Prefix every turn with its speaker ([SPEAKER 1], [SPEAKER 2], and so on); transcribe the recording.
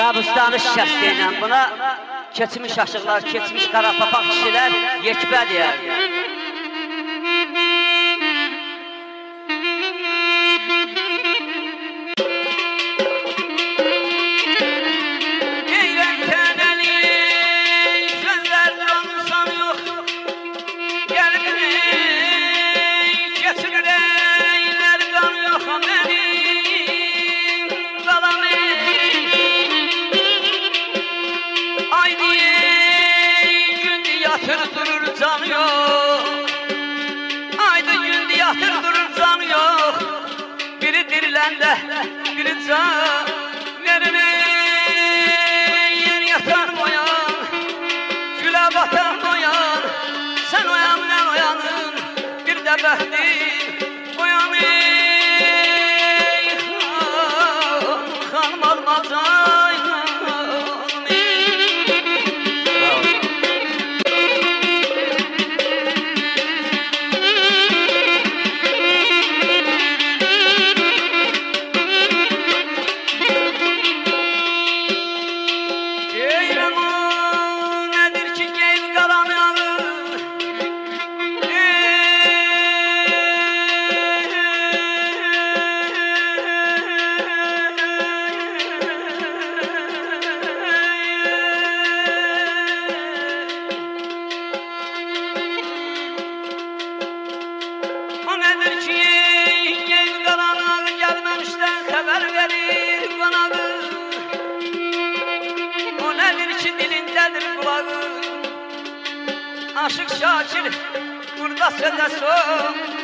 [SPEAKER 1] Qabustanı şikəsti ilə buna keçmiş aşıqlar, keçmiş qarapapaq kişilər yekbə deyər.
[SPEAKER 2] Durur canı yok, ayda gündü yatır durur canı yok. Biri diriləndə, biri can verine yer yatan oyan, gülə batan oyan. Sen oyan ne oyanın, bir de bəxtin oyanın. Xanım almazan Aşık Şakir burada söze son.